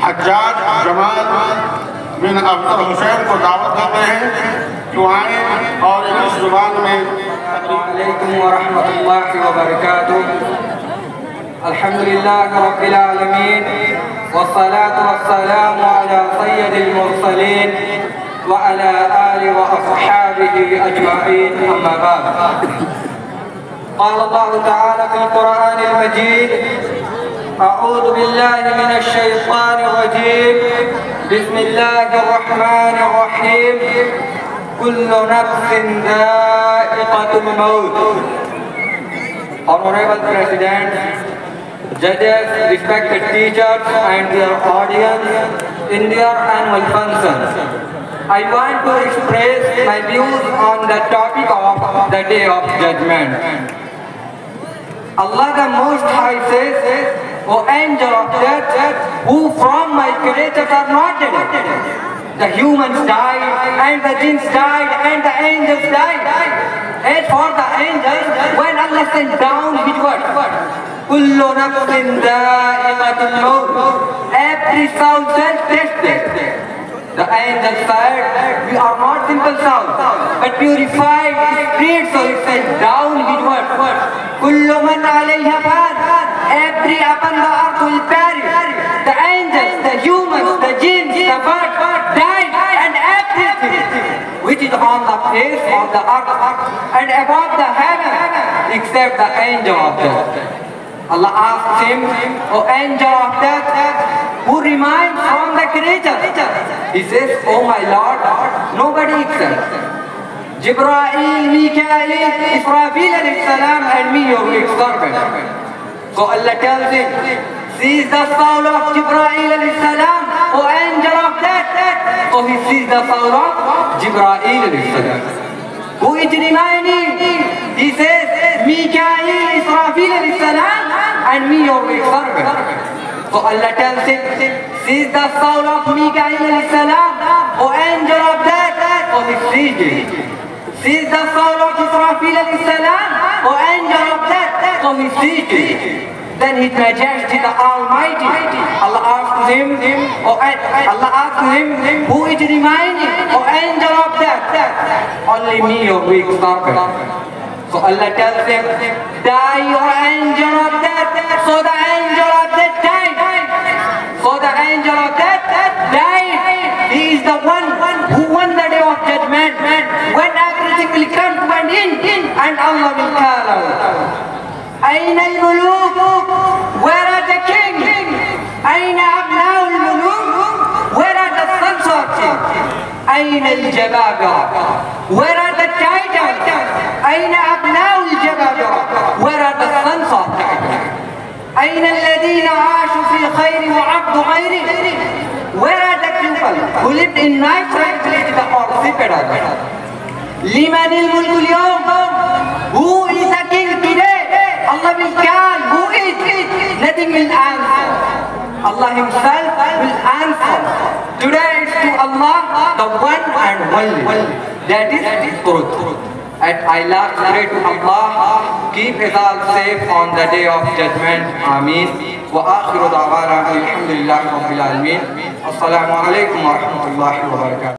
हज्जाज जमाल बिन अख्तर हुसैन को दावत देते हैं कि आए और इंग्लिश जुबान में। अस्सलामुअलैकुम वरहमतुल्लाहि वबरकातुह। अल्हम्दुलिल्लाहि रब्बिल आलमीन वस्सलातु वस्सलामु अला सय्यदिल मुरसलीन व अला आलिहि व अस्हाबिहि अजमईन, अम्मा बाद। قال الله تعالى في القرآن المجيد: أعوذ بالله من الشيطان الرجيم، بسم الله الرحمن الرحيم، كل نفس ذائقة الموت. Honorable President, judges, respected teachers and their audience in their annual functions, I want to express my views on the topic of the Day of Judgment. Allah the Most High says, O angel of death, who from my creatures are not dead. The humans died, and the jinns died, and the angels died. As for the angels, when Allah sent down his word, Kullu nafsin dha'iqatul maut, every soul shall taste it. The angels said, we are not simple souls, but purified spirits, so he sent down his word. Kullu man alayha fan, every upon the earth will perish. The angels, the humans, the jinns, the birds died, and everything which is on the face of the earth and above the heaven, except the angel of death. Allah asked him, O angel of death, who remains from the creature? He says, O my Lord, nobody except Jibreel, Mikael, Israfil alayhi salam, and me, your weak servant. So Allah tells him, seize the soul of Jibreel alayhi salam, O angel of death. So he sees the soul of Jibreel alayhi salam. Who is remaining? He says, Mikael, Israfil alayhi salam, and me, your weak servant. So Allah tells him, seize the soul of Mikael alayhi salam, O angel of death. So he sees it. Seize the soul of Israfil alayhi salam, O angel of death. So he sees it. Then His Majesty the Almighty, Allah asked him, who is remaining, O angel of death? Only me, your weak servant. So Allah tells him, die, O angel of death. So the angel of death died. So the angel of death died. He is the one who won the Day of Judgment, when everything will come to an end, and Allah will call out, Aina al-muluk? Where are the kings? Aina abna'u al-muluk? Where are the sons of kings? Aina al-jababira? Where are the titans? Aina abna'u al-jababira? Where are the sons of titans? Aina alladhina aashu fi khayri wa 'abdu ghayri? Where are the people who lived in nice tranquility or secret others? Liman al-mulku al-yawm? Who is the king today? Allah will call, who is it? Nothing will answer. Allah Himself will answer. Today it's to Allah, the one and only. That is truth. And I last pray to Allah, keep us all safe on the Day of Judgment. Ameen. Wa akhiru da'wana alhamdulillahi rabbil alameen. Assalamu alaikum wa rahmatullahi wa barakatuh.